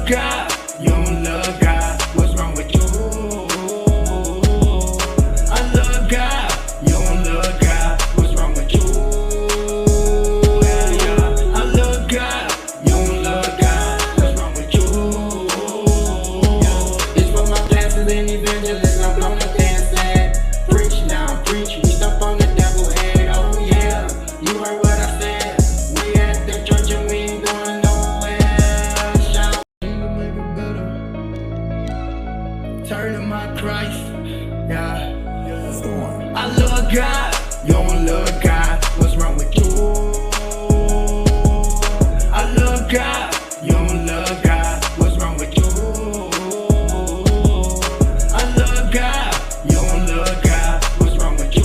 God, you don't love God. What's wrong with you? I love God, you don't love God. What's wrong with you? Yeah, yeah. I love God, you don't love God. What's wrong with you? Yeah. It's for my pastors and evangelists. I'm blown up there and sad. Preach now, preach. We step on the devil head. Oh yeah, you heard what I said. We at the church and we ain't going nowhere. Shout. Turn to my Christ, yeah. I love God, you don't love God. What's wrong with you? I love God, you don't love God. What's wrong with you? I love God, you don't love God. What's wrong with you?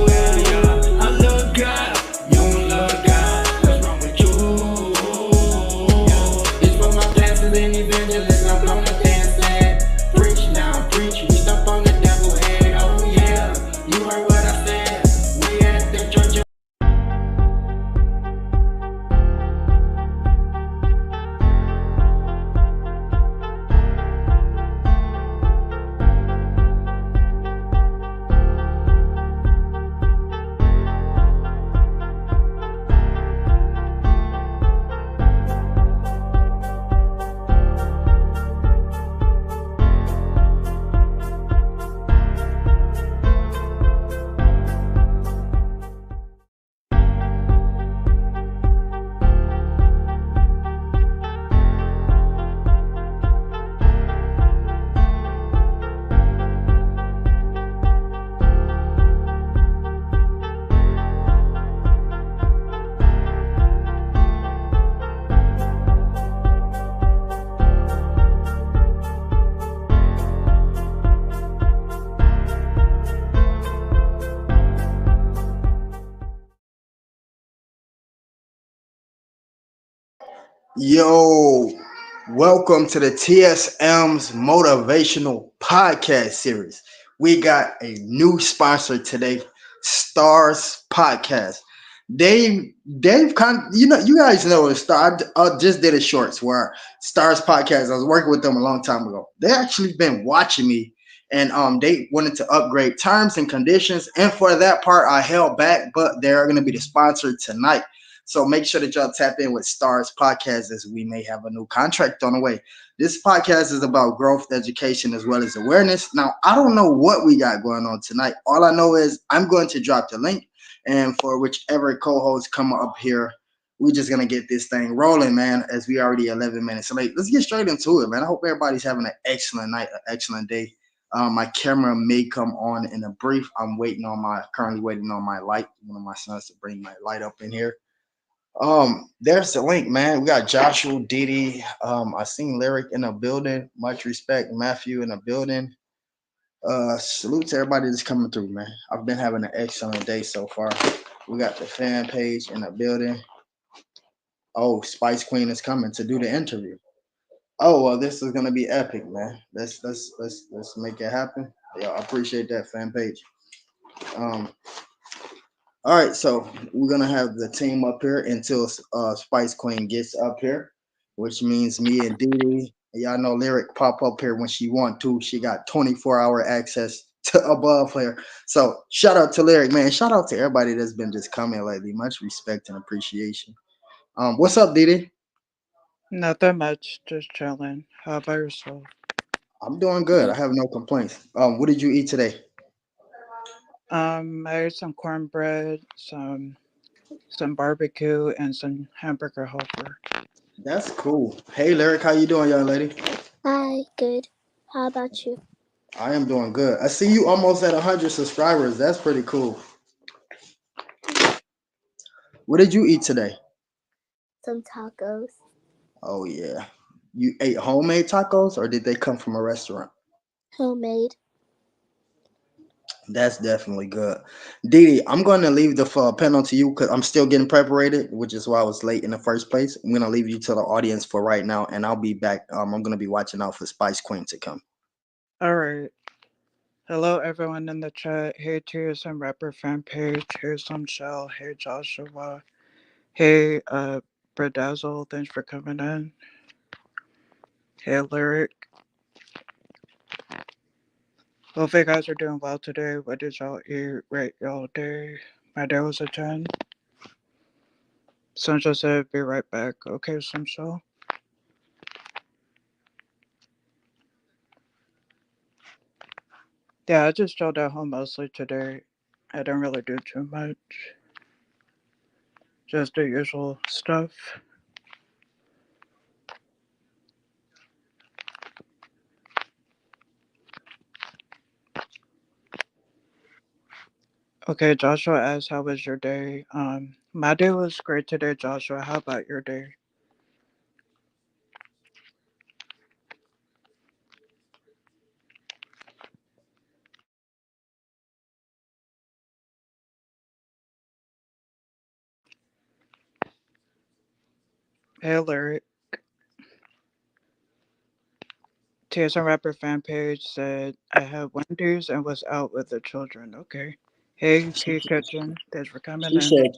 Yeah, yeah. I love God, you don't love God. What's wrong with you? Yeah. It's for my pastors and evangelists. I'm blown up there and sad. Preach now, preach. We step on the devil head. Oh yeah, you heard what I said. We at the church. Yo, welcome to the Tsm'S Motivational Podcast Series. We got a new sponsor today, Stars Podcast. They've you guys know Star. I just did a shorts where Stars Podcast. I was working with them a long time ago. They actually been watching me, and they wanted to upgrade terms and conditions. And for that part, I held back, but they're going to be the sponsor tonight. So make sure that y'all tap in with Stars Podcast as we may have a new contract on the way. This podcast is about growth, education, as well as awareness. Now, I don't know what we got going on tonight. All I know is I'm going to drop the link, and for whichever co-hosts come up here, we're just gonna get this thing rolling, man. As we already 11 minutes late, let's get straight into it, man. I hope everybody's having an excellent night, an excellent day. My camera may come on in a brief. I'm currently waiting on my light. One of my sons to bring my light up in here. There's the link, man. We got Joshua, Didi. I seen Lyric in the building. Much respect, Matthew in the building. Salute to everybody that's coming through, man. I've been having an excellent day so far. We got the fan page in the building. Oh, Spice Queen is coming to do the interview. Oh well, this is gonna be epic, man. Let's make it happen. Yeah, I appreciate that fan page. Um, All right, so we're gonna have the team up here until Spice Queen gets up here, which means me and Dee Dee. Y'all know Lyric pop up here when she want to. She got 24-hour access to above here. So shout out to Lyric, man. Shout out to everybody that's been just coming lately. Much respect and appreciation. What's up, Dee Dee? Nothing much, just chilling. How about yourself? I'm doing good. I have no complaints. What did you eat today? I ate some cornbread, some barbecue, and some hamburger helper. That's cool. Hey, Lyric, how you doing, young lady? Hi, good. How about you? I am doing good. I see you almost at 100 subscribers. That's pretty cool. What did you eat today? Some tacos. Oh yeah. You ate homemade tacos or did they come from a restaurant? Homemade. That's definitely good. Didi, I'm going to leave the panel to you because I'm still getting preparated, which is why I was late in the first place. I'm going to leave you to the audience for right now, and I'll be back. I'm going to be watching out for Spice Queen to come. Alright. Hello, everyone in the chat. Hey, TSM Rapper fan page. Hey, some Shell. Hey, Joshua. Hey, Bedazzle. Thanks for coming in. Hey, Lyric. Hope you guys are doing well today. What did y'all eat? Rate y'all day. My day was a 10. Sunshine said, be right back. Okay, Sunshine. Yeah, I just chilled at home mostly today. I didn't really do too much. Just the usual stuff. Okay, Joshua asked, how was your day? My day was great today, Joshua. How about your day? Hey, Larry. TSM Rapper fan page said, I had Wendy's and was out with the children. Okay. Hey, She, Key Kitchen. Thanks for coming she in. said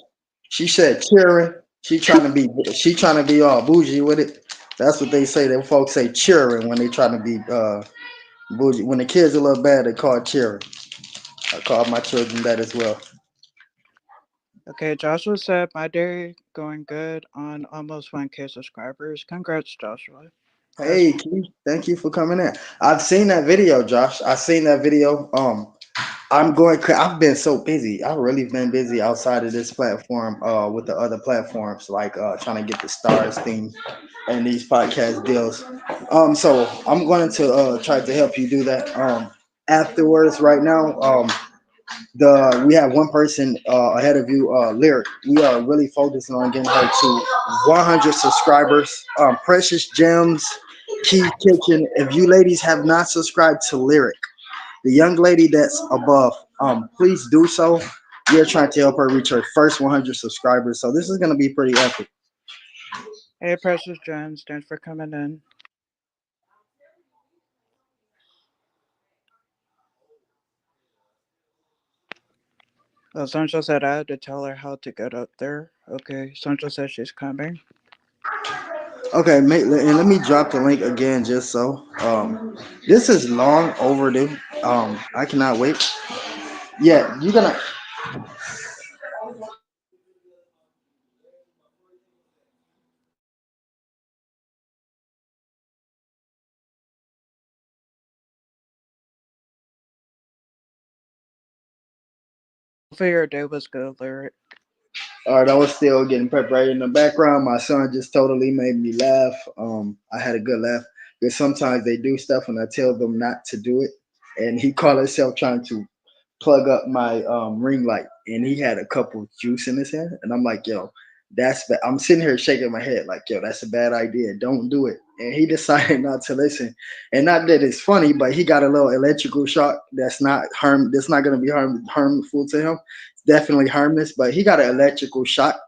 she said cheering. She trying to be all bougie with it. That's what they say. Them folks say cheering when they trying to be bougie. When the kids are a little bad, they call it cheering. I call my children that as well. Okay, Joshua said, my day going good on almost 1K subscribers. Congrats, Joshua. That's Hey, Keith, thank you for coming in. I've seen that video, Josh. I've seen that video. I've been so busy. I've really been busy outside of this platform, with the other platforms, like trying to get the stars thing and these podcast deals. So I'm going to try to help you do that. Afterwards, right now, we have one person ahead of you, Lyric. We are really focusing on getting her to 100 subscribers. Precious Gems, Key Kitchen. If you ladies have not subscribed to Lyric, the young lady that's above, please do so. We are trying to help her reach her first 100 subscribers. So this is going to be pretty epic. Hey, Precious Gems. Thanks for coming in. Well, Sancho said I had to tell her how to get up there. Okay, Sancho said she's coming. Okay, mate, and let me drop the link again just so. This is long overdue. I cannot wait. Yeah, you're gonna. Hopefully your day was good, Lyric. All right, I was still getting pep right in the background. My son just totally made me laugh. I had a good laugh because sometimes they do stuff and I tell them not to do it, and he called himself trying to plug up my ring light, and he had a cup of juice in his hand, and I'm like, yo, I'm sitting here shaking my head like, yo, that's a bad idea. Don't do it. And he decided not to listen. And not that it's funny, but he got a little electrical shock that's not gonna be harmful to him. It's definitely harmless, but he got an electrical shock.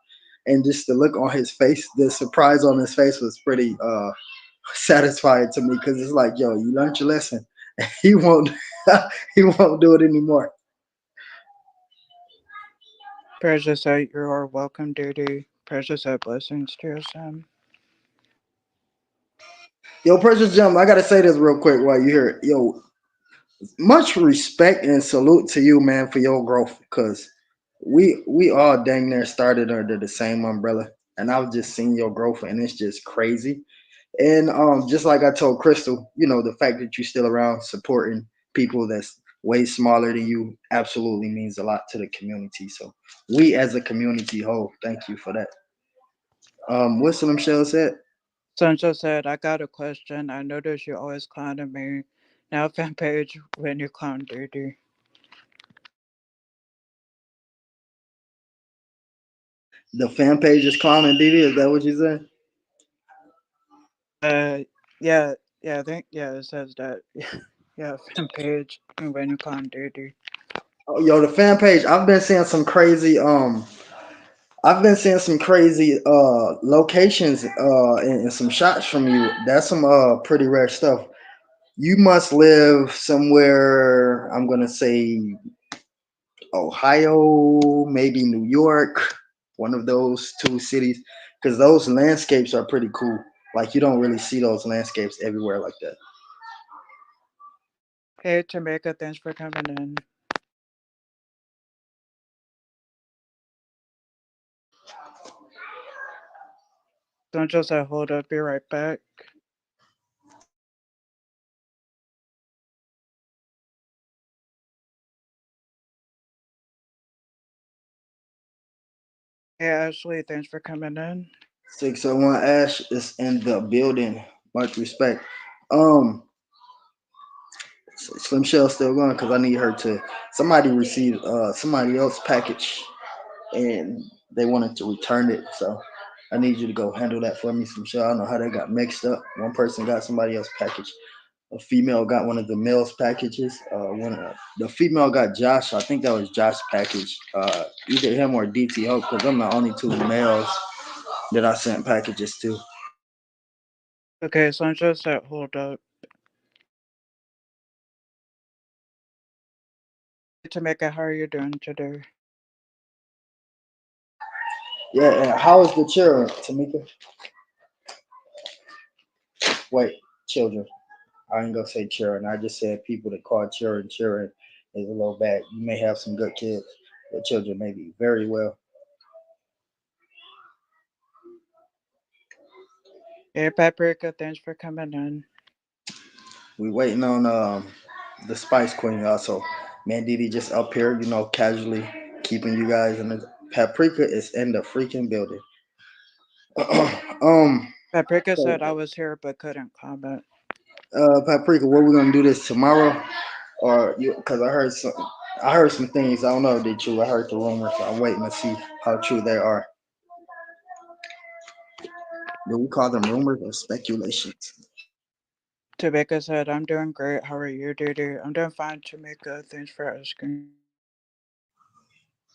And just the look on his face, the surprise on his face was pretty satisfying to me because it's like, yo, you learned your lesson. He won't he won't do it anymore. Precious said you are welcome, duty. Precious said blessings to your son. Yo, Precious Jump, I gotta say this real quick while you hear it. Yo, much respect and salute to you, man, for your growth, because we all dang near started under the same umbrella, and I've just seen your growth, and it's just crazy. And just like I told Crystal, the fact that you're still around supporting people that's way smaller than you absolutely means a lot to the community. So we as a community whole, thank you for that. What's some Shell said? Sancho said, I got a question. I noticed you always clowning me. Now fan page when you clown duty. The fan page is clowning DD. Is that what you said? Uh, yeah, yeah, I think, yeah, it says that. Yeah, fan page when you clown duty. Oh, yo, the fan page. I've been seeing some crazy locations and some shots from you. That's some pretty rare stuff. You must live somewhere, I'm gonna say Ohio, maybe New York, one of those two cities, because those landscapes are pretty cool. Like you don't really see those landscapes everywhere like that. Hey, Tamika, thanks for coming in. Don't just say hold up, be right back. Hey, Ashley, thanks for coming in. 601 Ash is in the building. Much respect. Um, Slim Shell still going because I need her to. Somebody received somebody else package and they wanted to return it, so I need you to go handle that for me, Slim Shell. I don't know how that got mixed up. One person got somebody else package. A female got one of the male's packages. The female got Josh. I think that was Josh's package. Either him or DTO because I'm the only two males that I sent packages to. Okay, so I'm just said hold up. Tamika, how are you doing today? Yeah, yeah. How is the children, Tamika? Wait, children. I ain't gonna say children. I just said people that call children children is a little bad. You may have some good kids. The children may be very well. Hey, Paprika, thanks for coming in. We waiting on the Spice Queen also. Mandidi just up here, casually keeping you guys in the Paprika is in the freaking building. um Paprika so said I was here but couldn't comment. Paprika, what we gonna do this tomorrow? Or you because I heard some things. I don't know if they true. I heard the rumors. So I'm waiting to see how true they are. Do we call them rumors or speculations? Tamika said, I'm doing great. How are you, Didi? I'm doing fine, Tamika. Thanks for asking.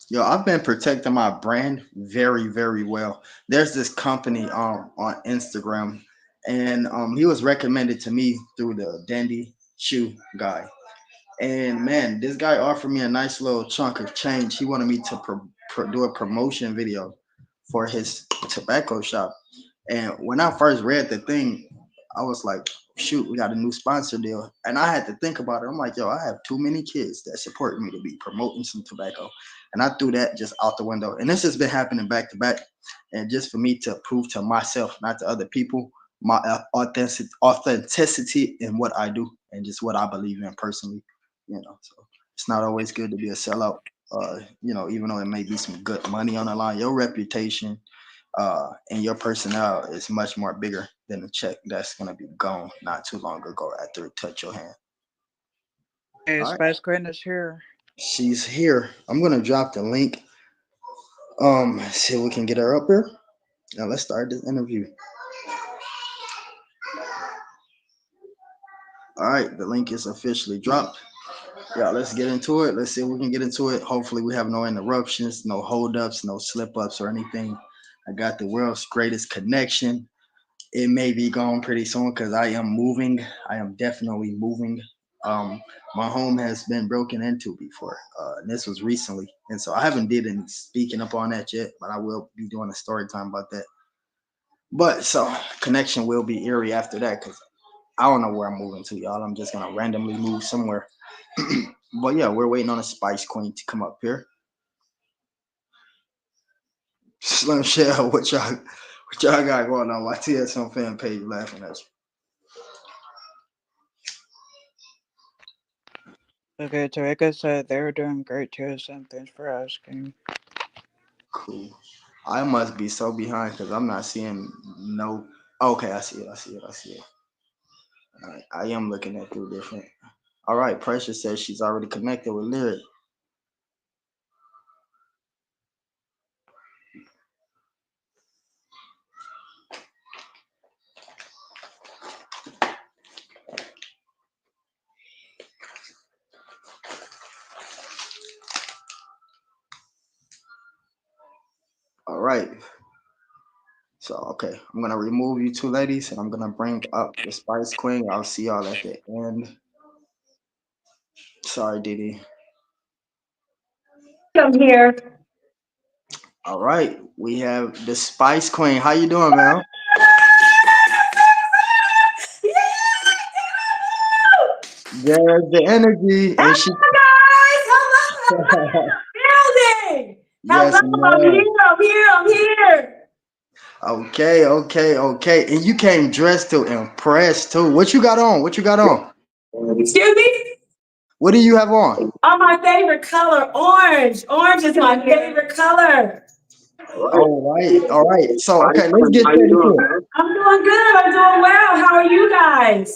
Yo, I've been protecting my brand very, very well. There's this company on Instagram, and he was recommended to me through the Dandy Shoe guy. And man, this guy offered me a nice little chunk of change. He wanted me to do a promotion video for his tobacco shop. And when I first read the thing, I was like, shoot, we got a new sponsor deal. And I had to think about it. I'm like, yo, I have too many kids that support me to be promoting some tobacco. And I threw that just out the window. And this has been happening back to back. And just for me to prove to myself, not to other people, my authenticity in what I do and just what I believe in personally. So it's not always good to be a sellout. Even though it may be some good money on the line, your reputation and your personnel is much more bigger than a check that's gonna be gone not too long ago after it touched your hand. Hey, All right, Spice Queen is here. she's here. I'm gonna drop the link. See if we can get her up here. Now let's start this interview. All right, the link is officially dropped. Yeah, let's get into it. Let's see if we can get into it. Hopefully, we have no interruptions, no holdups, no slip ups or anything. I got the world's greatest connection. It may be gone pretty soon because I am moving. I am definitely moving. Um, my home has been broken into before, and this was recently, and so I haven't did any speaking up on that yet, but I will be doing a story time about that. But so connection will be eerie after that because I don't know where I'm moving to, y'all. I'm just gonna randomly move somewhere. But yeah, we're waiting on a Spice Queen to come up here. Slim Shell, what y'all got going on? My TSM fan page laughing at you. Okay, Tamika said they were doing great too, so thanks for asking. Cool. I must be so behind because I'm not seeing no. Okay, I see it. I see it. I see it. All right, I am looking at through different. All right, Precious says she's already connected with Lyric. All right. So okay, I'm gonna remove you two ladies, and I'm gonna bring up the Spice Queen. I'll see y'all at the end. Sorry, Didi. I'm here. All right, we have the Spice Queen. How you doing, man? There's the energy, and she. Hello, guys. Hello, hello. Building. Yes, Hello, I'm here. ma'am. I'm here. I'm here. Okay, okay, okay. And you came dressed to impress too. What you got on? What you got on? Excuse me? What do you have on? Oh, my favorite color, orange. Orange is my favorite color. All right, all right. So, okay, let's get How you straight doing, into it. man? I'm doing good. I'm doing well. How are you guys?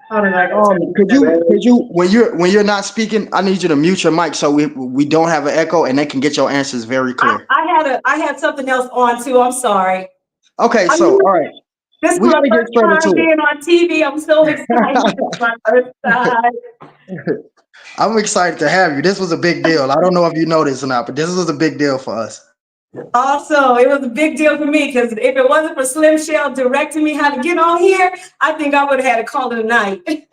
Hold on, I gotta turn Could this down. you when you're not speaking, I need you to mute your mic so we don't have an echo and they can get your answers very clear. I had something else on too. I'm sorry. Okay, I'm so used all to right, This is we my gotta get first straight time into being on TV. I'm so excited. This is it. my first time. I'm excited to have you. This was a big deal. I don't know if you know this or not, but this was a big deal for us. Also, it was a big deal for me because if it wasn't for Slim Shell directing me how to get on here, I think I would have had to call it a night.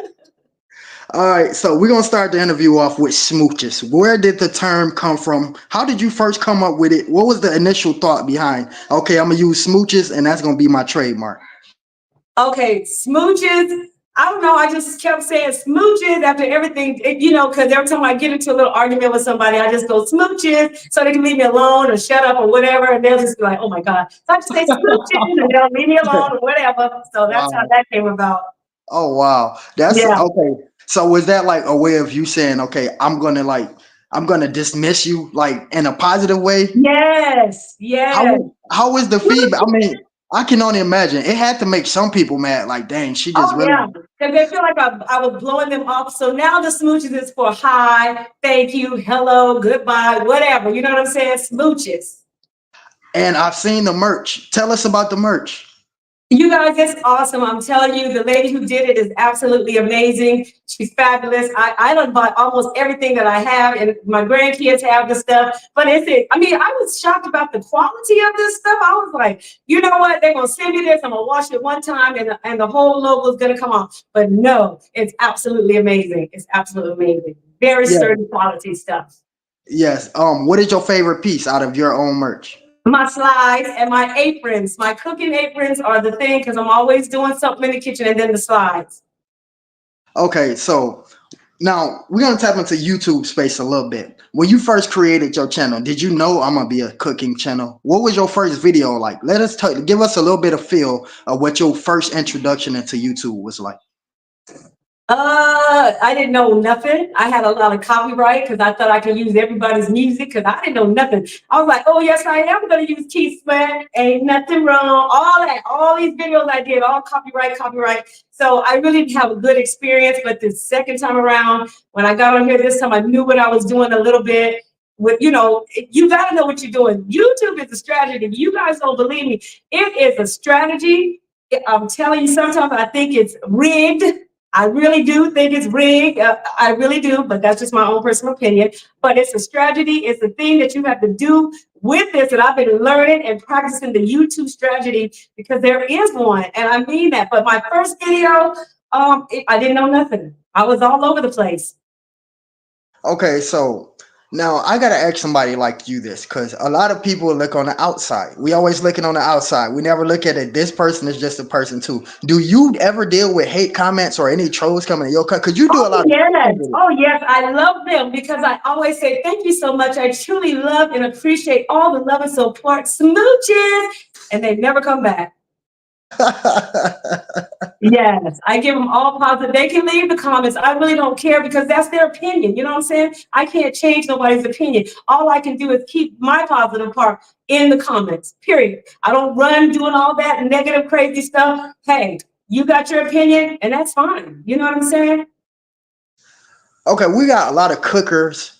All right, so we're gonna start the interview off with smooches. Where did the term come from? How did you first come up with it? What was the initial thought behind? Okay, I'm gonna use smooches, and that's gonna be my trademark. Okay, smooches. I don't know. I just kept saying smooches after everything, because every time I get into a little argument with somebody, I just go smooches so they can leave me alone or shut up or whatever. And they'll just be like, oh my God. So I just say smooches and they'll leave me alone or whatever. So that's how Wow. that came about. Oh wow. That's Yeah. okay. So was that like a way of you saying, okay, I'm gonna dismiss you like in a positive way? Yes. Yes. How was the feedback? I mean, I can only imagine. It had to make some people mad, like, dang, she just Oh really. yeah, because they feel like I was blowing them off. So now the smooches is for hi, thank you, hello, goodbye, whatever. You know what I'm saying? Smooches. And I've seen the merch. Tell us about the merch. You guys, it's awesome. I'm telling you, the lady who did it is absolutely amazing. She's fabulous. I done bought almost everything that I have, and my grandkids have the stuff. But I mean, I was shocked about the quality of this stuff. I was like, you know what? They're gonna send me this. I'm gonna wash it one time, and the whole logo is gonna come off. But no, it's absolutely amazing. It's absolutely amazing. Very Yeah. sturdy quality stuff. Yes. What is your favorite piece out of your own merch? My slides and my aprons. My cooking aprons are the thing because I'm always doing something in the kitchen, and then the slides. Okay, so now we're gonna tap into YouTube space a little bit. When you first created your channel, did you know I'm gonna be a cooking channel? What was your first video like? Give us a little bit of feel of what your first introduction into YouTube was like. I didn't know nothing. I had a lot of copyright because I thought I could use everybody's music because I didn't know nothing. I was like, oh yes, I am gonna use Tsm'S. Ain't nothing wrong. All these videos I did, all copyright. So I really didn't have a good experience. But the second time around, when I got on here this time, I knew what I was doing a little bit. You gotta know what you're doing. YouTube is a strategy. If you guys don't believe me, it is a strategy. I'm telling you, sometimes I think it's rigged. I really do think it's rigged. I really do, but that's just my own personal opinion. But it's a strategy. It's a thing that you have to do with this. And I've been learning and practicing the YouTube strategy because there is one. And I mean that. But my first video, I didn't know nothing. I was all over the place. Okay, so now I gotta ask somebody like you this, because a lot of people look on the outside. We always looking on the outside. We never look at it. This person is just a person too. Do you ever deal with hate comments or any trolls coming to your cut? Because you do a lot of. Yes. Oh, yes. I love them because I always say, thank you so much. I truly love and appreciate all the love and support. Smooches. And they never come back. Yes, I give them all positive. They can leave the comments. I really don't care because that's their opinion. You know what I'm saying? I can't change nobody's opinion. All I can do is keep my positive part in the comments, period. I don't run doing all that negative, crazy stuff. Hey, you got your opinion and that's fine. You know what I'm saying? Okay, we got a lot of chefs,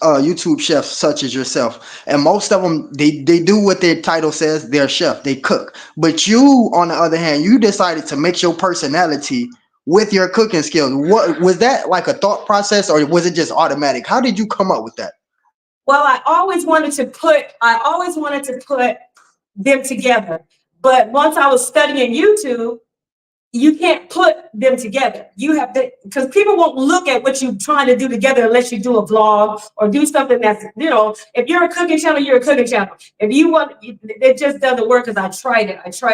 YouTube chefs such as yourself, and most of them they do what their title says. They're a chef. They cook. But you, on the other hand, you decided to mix your personality with your cooking skills. What was that like a thought process, or was it just automatic? How did you come up with that? Well, I always wanted to put them together. But once I was studying YouTube, you can't put them together. You have to, because people won't look at what you're trying to do together unless you do a vlog or do something that's, if you're a cooking channel, you're a cooking channel. If you want, it just doesn't work because I tried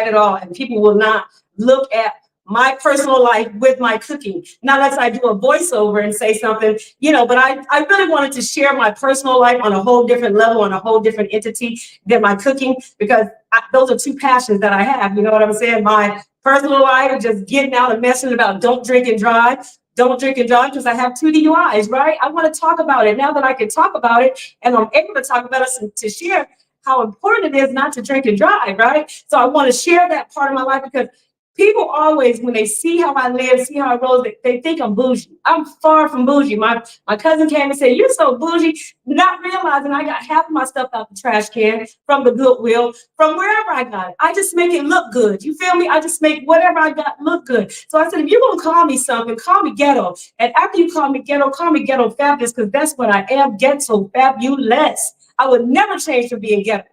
it all, and people will not look at my personal life with my cooking. Not unless I do a voiceover and say something, but I really wanted to share my personal life on a whole different level, on a whole different entity than my cooking, because those are two passions that I have. You know what I'm saying? My personal life, just getting out and messing about don't drink and drive. Don't drink and drive because I have 2 DUIs, right? I want to talk about it. Now that I can talk about it and I'm able to talk about it and to share how important it is not to drink and drive, right? So I want to share that part of my life, because people always, when they see how I live, see how I roll, they think I'm bougie. I'm far from bougie. My cousin came and said, "You're so bougie," not realizing I got half of my stuff out the trash can, from the Goodwill, from wherever I got it. I just make it look good. You feel me? I just make whatever I got look good. So I said, if you're going to call me something, call me ghetto. And after you call me ghetto fabulous, because that's what I am, ghetto fabulous. I would never change from being ghetto.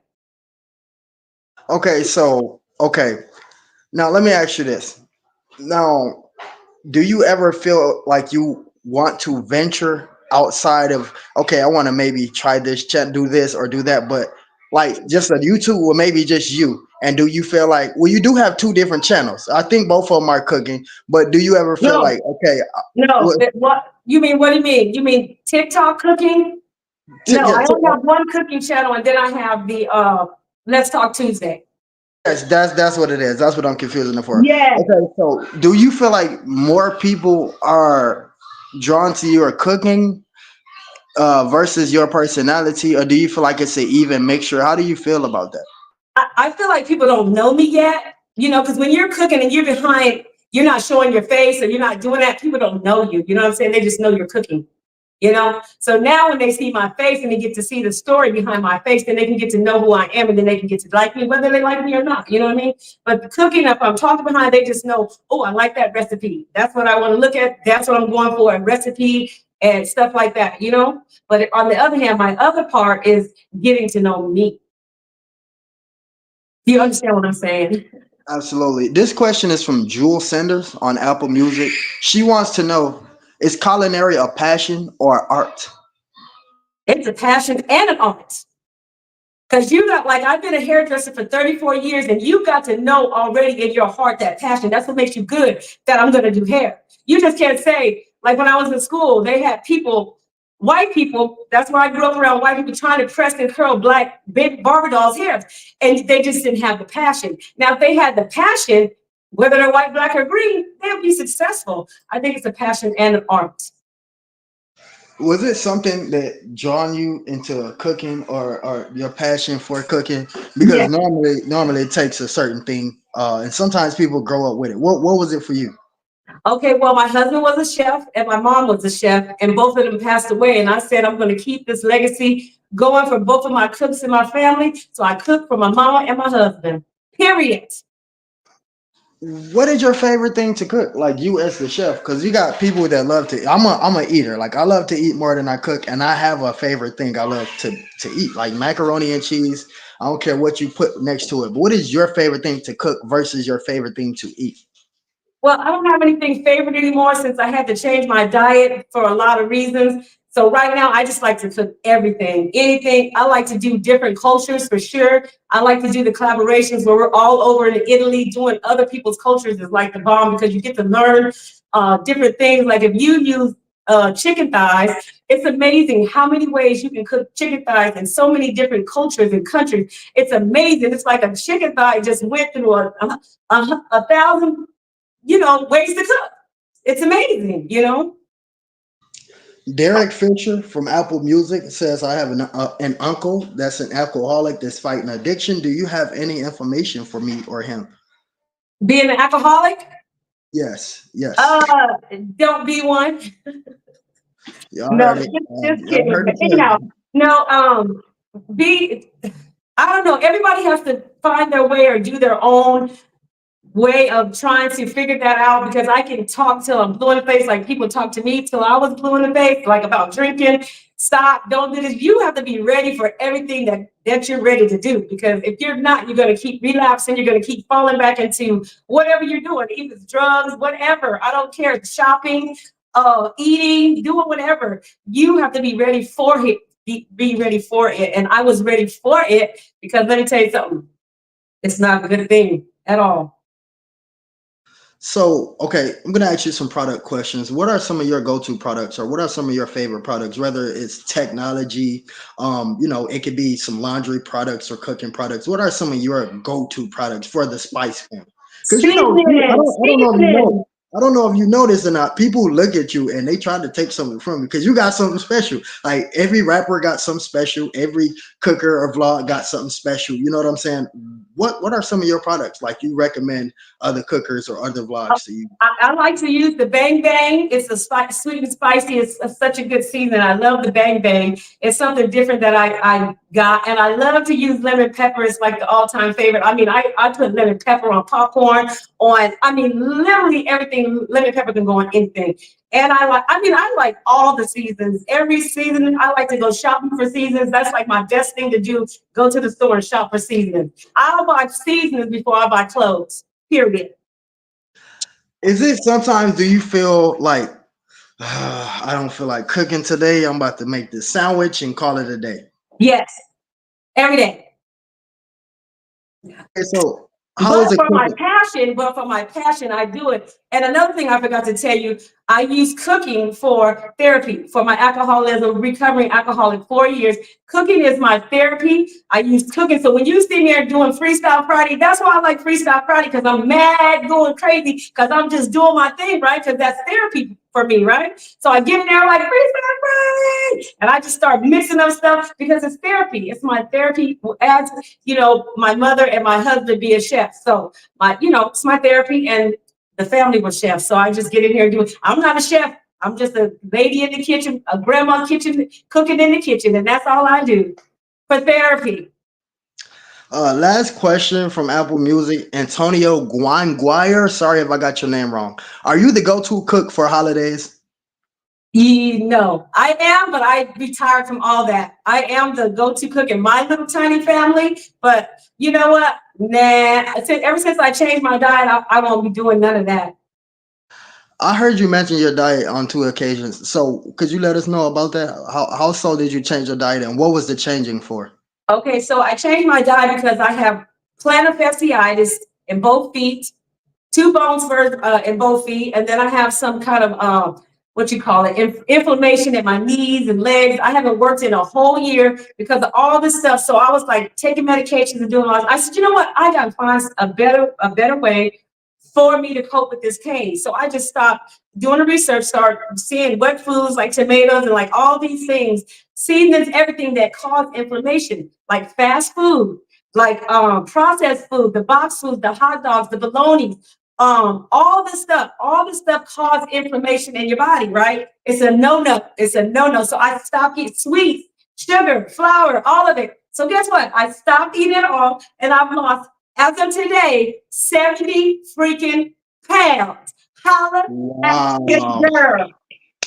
Okay, so now let me ask you this. Now, do you ever feel like you want to venture outside of, okay, I want to maybe try this, do this or do that, but like just a YouTube or maybe just you? And do you feel like, well, you do have two different channels. I think both of them are cooking, but do you ever feel No, like, okay, no. well, What you mean? What do you mean? You mean TikTok cooking? No, yeah, I only have one cooking channel, and then I have the Let's Talk Tuesday. yes, that's what it is. That's what I'm confusing it for. Yeah. Okay, so do you feel like more people are drawn to your cooking versus your personality, or do you feel like it's an even mixture? How do you feel about that? I feel like people don't know me yet, because when you're cooking and you're behind, you're not showing your face or you're not doing that, people don't know you. You know what I'm saying? They just know you're cooking. So now when they see my face and they get to see the story behind my face, then they can get to know who I am, and then they can get to like me, whether they like me or not. You know what I mean? But the cooking, if I'm talking behind, they just know, oh, I like that recipe. That's what I want to look at. That's what I'm going for, a recipe and stuff like that. But on the other hand, my other part is getting to know me. Do you understand what I'm saying? Absolutely. This question is from Jewel Sanders on Apple Music. She wants to know, is culinary a passion or art? It's a passion and an art. Because I've been a hairdresser for 34 years, and you got to know already in your heart that passion. That's what makes you good, that I'm going to do hair. You just can't say, like when I was in school, they had white people, that's where I grew up around white people, trying to press and curl black big Barbie dolls' hair. And they just didn't have the passion. Now, if they had the passion, whether they're white, black, or green, they'll be successful. I think it's a passion and an art. Was it something that drawn you into cooking, or your passion for cooking? Because Yeah. normally it takes a certain thing, and sometimes people grow up with it. What was it for you? Okay, well, my husband was a chef and my mom was a chef, and both of them passed away. And I said, I'm going to keep this legacy going for both of my cooks in my family. So I cook for my mama and my husband, period. What is your favorite thing to cook? Like you as the chef, because you got people that love to. I'm a eater. Like I love to eat more than I cook, and I have a favorite thing I love to eat, like macaroni and cheese. I don't care what you put next to it. But what is your favorite thing to cook versus your favorite thing to eat? Well, I don't have anything favorite anymore since I had to change my diet for a lot of reasons. So right now, I just like to cook everything, anything. I like to do different cultures for sure. I like to do the collaborations where we're all over in Italy doing other people's cultures is like the bomb, because you get to learn different things. Like if you use chicken thighs, it's amazing how many ways you can cook chicken thighs in so many different cultures and countries. It's amazing. It's like a chicken thigh just went through a thousand ways to cook. It's amazing. Derek Fincher from Apple Music says, I have an uncle that's an alcoholic that's fighting addiction. Do you have any information for me or him? Being an alcoholic? Yes. Don't be one. Y'all No, heard it. just Y'all kidding. heard But it anyhow, here. no, I don't know. Everybody has to find their way or do their own way of trying to figure that out, because I can talk till I'm blue in the face, like people talk to me till I was blue in the face, like about drinking. Stop, don't do this. You have to be ready for everything that you're ready to do, because if you're not, you're going to keep relapsing. You're going to keep falling back into whatever you're doing, either it's drugs, whatever. I don't care. Shopping, eating, doing whatever. You have to be ready for it. Be ready for it. And I was ready for it, because let me tell you something. It's not a good thing at all. So, okay, I'm gonna ask you some product questions. What are some of your go-to products, or what are some of your favorite products? Whether it's technology, it could be some laundry products or cooking products. What are some of your go-to products for the Spice family? Because Seasoning, I don't know if you seasoning. know, I don't know if you noticed or not. People look at you and they try to take something from you because you got something special. Like every rapper got something special. Every cooker or vlog got something special. You know what I'm saying? What are some of your products like you recommend other cookers or other vlogs to you? I like to use the Bang Bang. It's a sweet and spicy. It's such a good season. I love the Bang Bang. It's something different that I got. And I love to use lemon pepper. It's like the all-time favorite. I mean, I put lemon pepper on popcorn, literally everything. Lemon pepper can go on anything. And I like all the seasons. Every season, I like to go shopping for seasons. That's like my best thing to do. Go to the store and shop for seasons. I'll buy seasons before I buy clothes, period. Is it sometimes do you feel like I don't feel like cooking today? I'm about to make this sandwich and call it a day. Yes, every day. Okay, so how is But it for my cooking? passion, I do it. And another thing I forgot to tell you, I use cooking for therapy for my alcoholism, recovering alcoholic 4 years. Cooking is my therapy. I use cooking. So when you see me there doing Freestyle Friday, that's why I like Freestyle Friday, because I'm mad going crazy because I'm just doing my thing, right? Because that's therapy for me, right? So I get in there like Freestyle Friday, and I just start mixing up stuff because it's therapy. It's my therapy as my mother and my husband be a chef. So it's my therapy, and the family was chefs. So I just get in here and do it. I'm not a chef. I'm just a lady in the kitchen, a grandma kitchen, cooking in the kitchen, and that's all I do for therapy. Last question from Apple Music, Antonio Guanguire. Sorry if I got your name wrong. Are you the go-to cook for holidays? I am, but I retired from all that. I am the go-to cook in my little tiny family. But you know what? Nah. Ever since I changed my diet, I won't be doing none of that. I heard you mention your diet on 2 occasions. So could you let us know about that? How so did you change your diet and what was the changing for? Okay, so I changed my diet because I have plantar fasciitis in both feet, two bones in both feet, and then I have some kind of inflammation in my knees and legs. I haven't worked in a whole year because of all this stuff. So I was like taking medications and doing all this. I said, you know what? I gotta find a better way for me to cope with this pain. So I just stopped doing the research, start seeing what foods like tomatoes and like all these things, seasonings, everything that cause inflammation, like fast food, like processed food, the box foods, the hot dogs, the bologna, all this stuff cause inflammation in your body, right? It's a no-no. It's a no-no. So I stopped eating sweets, sugar, flour, all of it. So guess what? I stopped eating it all, and I've lost, as of today, 70 freaking pounds. Holla at this Wow. girl.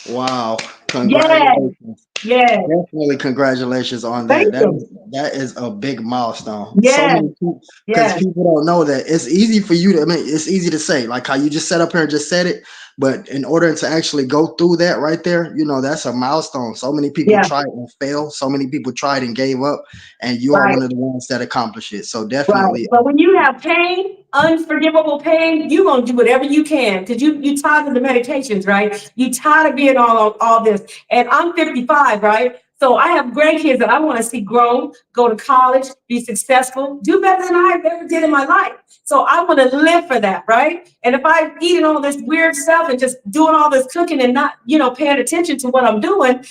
Wow. Yes, Congratulations. yes. Definitely congratulations on that. Thank you. That is a big milestone. So Yes, many people, because yes, people don't know that it's easy for you to. I mean, it's easy to say, like how you just sat up here and just said it. But in order to actually go through that right there, that's a milestone. So many people yeah, tried and failed. So many people tried and gave up, and you are right. one of the ones that accomplished it. So Right. definitely, But when you have pain, unforgivable pain, you're gonna do whatever you can because you tired of the medications, right? You tired of being all this. And I'm 55, right? So I have grandkids that I want to see grow, go to college, be successful, do better than I ever did in my life. So I want to live for that, right? And if I'm eating all this weird stuff and just doing all this cooking and not, paying attention to what I'm doing,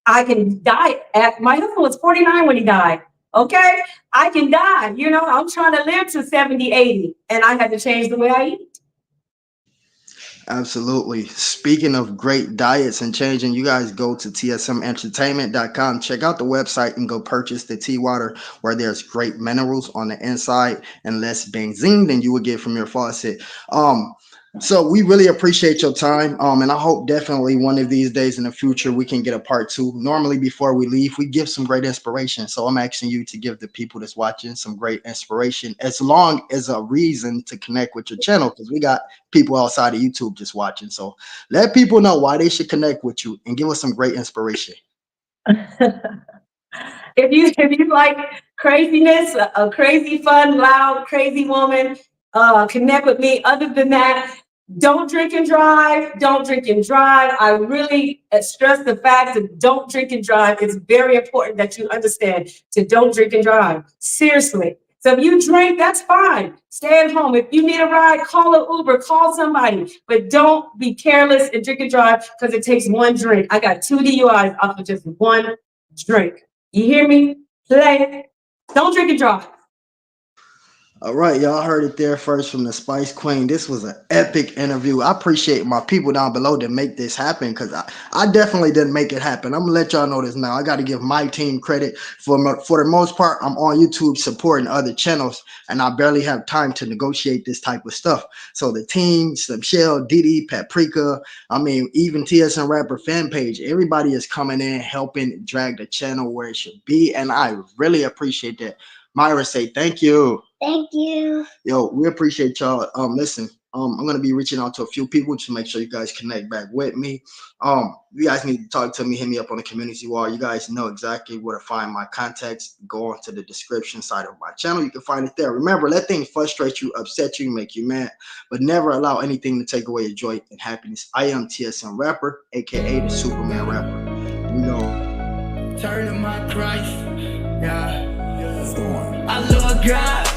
I can die. My husband was 49 when he died. Okay, I can die. I'm trying to live to 70, 80, and I had to change the way I eat. absolutely. Speaking of great diets and changing, you guys go to tsmentertainment.com. Check out the website and go purchase the tea water where there's great minerals on the inside and less benzene than you would get from your faucet. So we really appreciate your time. And I hope definitely one of these days in the future we can get a part two. Normally before we leave, we give some great inspiration. So I'm asking you to give the people that's watching some great inspiration, as long as a reason to connect with your channel, because we got people outside of YouTube just watching. So let people know why they should connect with you and give us some great inspiration. If you like craziness, a crazy, fun, loud, crazy woman, connect with me. Other than that, Don't drink and drive. Don't drink and drive. I really stress the fact that don't drink and drive. It's very important that you understand to don't drink and drive. Seriously. So if you drink, that's fine. Stay at home. If you need a ride, call an Uber, call somebody. But don't be careless and drink and drive because it takes one drink. I got 2 DUIs off of just one drink. You hear me? Play. Don't drink and drive. All right, y'all heard it there first from the Spice Queen. This was an epic interview. I appreciate my people down below that make this happen because I definitely didn't make it happen. I'm gonna let y'all know this now. I got to give my team credit for the most part. I'm on YouTube supporting other channels, and I barely have time to negotiate this type of stuff. So the team, Tsm'S, Didi, Paprika, I mean, even TSM Rapper fan page, everybody is coming in helping drag the channel where it should be, and I really appreciate that. Myra, say thank you. Thank you. Yo, we appreciate y'all. Listen, I'm gonna be reaching out to a few people to make sure you guys connect back with me. You guys need to talk to me, hit me up on the community wall. You guys know exactly where to find my contacts. Go on to the description side of my channel. You can find it there. Remember, let things frustrate you, upset you, make you mad, but never allow anything to take away your joy and happiness. I am TSM Rapper, aka the Superman Rapper. You know. Turn to my Christ, yeah. I love God.